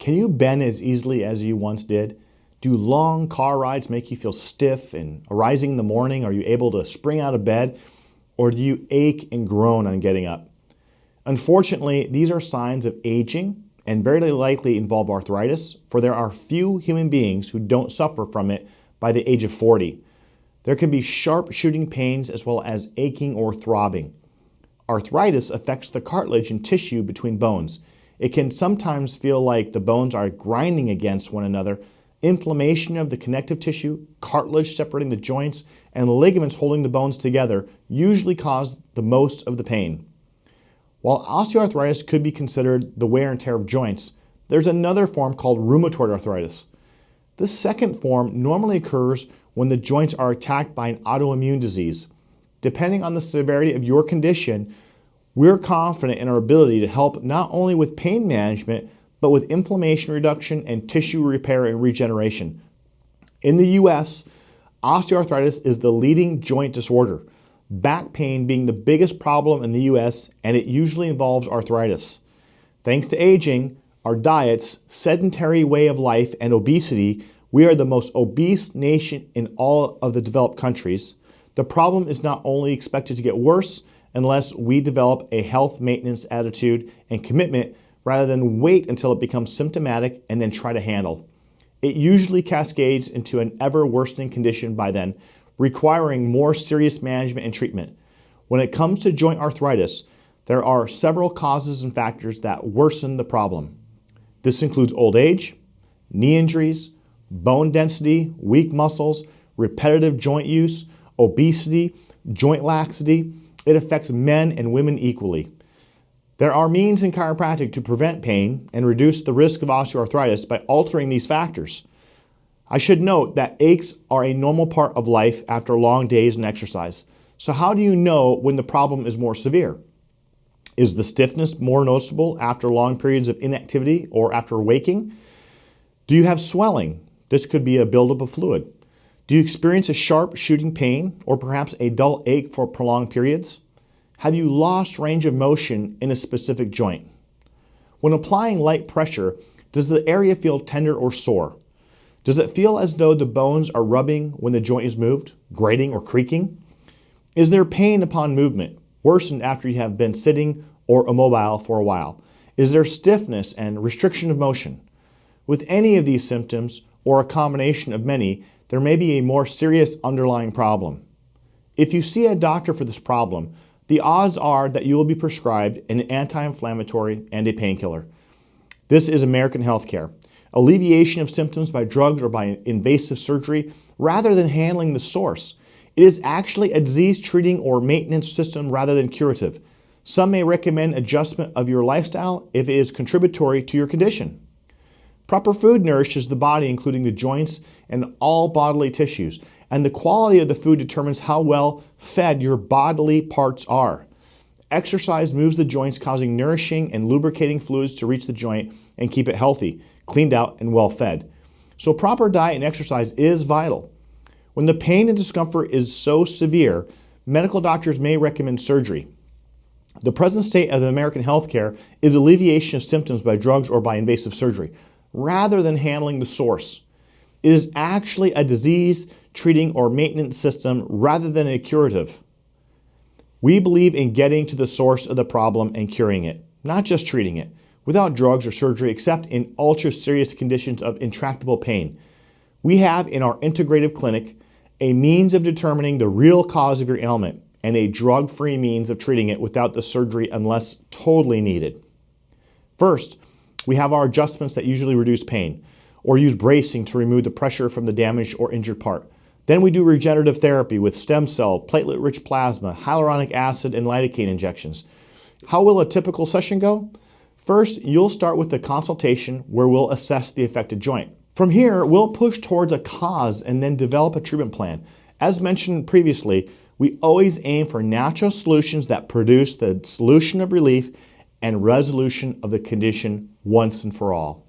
Can you bend as easily as you once did? Do long car rides make you feel stiff and arising in the morning? Are you able to spring out of bed? Or do you ache and groan on getting up? Unfortunately, these are signs of aging and very likely involve arthritis, for there are few human beings who don't suffer from it by the age of 40. There can be sharp shooting pains as well as aching or throbbing. Arthritis affects the cartilage and tissue between bones. It can sometimes feel like the bones are grinding against one another. Inflammation of the connective tissue, cartilage separating the joints, and ligaments holding the bones together usually cause the most of the pain. While osteoarthritis could be considered the wear and tear of joints, there's another form called rheumatoid arthritis. This second form normally occurs when the joints are attacked by an autoimmune disease. Depending on the severity of your condition, we're confident in our ability to help not only with pain management, but with inflammation reduction and tissue repair and regeneration. In the US, osteoarthritis is the leading joint disorder, back pain being the biggest problem in the US, and it usually involves arthritis. Thanks to aging, our diets, sedentary way of life, and obesity, we are the most obese nation in all of the developed countries. The problem is not only expected to get worse unless we develop a health maintenance attitude and commitment rather than wait until it becomes symptomatic and then try to handle. It usually cascades into an ever worsening condition by then, requiring more serious management and treatment. When it comes to joint arthritis, there are several causes and factors that worsen the problem. This includes old age, knee injuries, bone density, weak muscles, repetitive joint use, obesity, joint laxity. It affects men and women equally. There are means in chiropractic to prevent pain and reduce the risk of osteoarthritis by altering these factors. I should note that aches are a normal part of life after long days and exercise. So how do you know when the problem is more severe? Is the stiffness more noticeable after long periods of inactivity or after waking? Do you have swelling? This could be a buildup of fluid. Do you experience a sharp shooting pain or perhaps a dull ache for prolonged periods? Have you lost range of motion in a specific joint? When applying light pressure, does the area feel tender or sore? Does it feel as though the bones are rubbing when the joint is moved, grating or creaking? Is there pain upon movement, worsened after you have been sitting or immobile for a while? Is there stiffness and restriction of motion? With any of these symptoms, or a combination of many, there may be a more serious underlying problem. If you see a doctor for this problem, the odds are that you will be prescribed an anti-inflammatory and a painkiller. This is American healthcare. Alleviation of symptoms by drugs or by invasive surgery rather than handling the source. It is actually a disease treating or maintenance system rather than curative. Some may recommend adjustment of your lifestyle if it is contributory to your condition. Proper food nourishes the body, including the joints and all bodily tissues, and the quality of the food determines how well fed your bodily parts are. Exercise moves the joints, causing nourishing and lubricating fluids to reach the joint and keep it healthy, cleaned out, and well fed. So proper diet and exercise is vital. When the pain and discomfort is so severe, medical doctors may recommend surgery. The present state of the American healthcare is alleviation of symptoms by drugs or by invasive surgery, rather than handling the source. It is actually a disease treating or maintenance system rather than a curative. We believe in getting to the source of the problem and curing it, not just treating it, without drugs or surgery except in ultra serious conditions of intractable pain. We have in our integrative clinic a means of determining the real cause of your ailment and a drug-free means of treating it without the surgery unless totally needed. First, we have our adjustments that usually reduce pain, or use bracing to remove the pressure from the damaged or injured part. Then we do regenerative therapy with stem cell, platelet-rich plasma, hyaluronic acid, and lidocaine injections. How will a typical session go? First, you'll start with a consultation where we'll assess the affected joint. From here, we'll push towards a cause and then develop a treatment plan. As mentioned previously, we always aim for natural solutions that produce the solution of relief and resolution of the condition once and for all.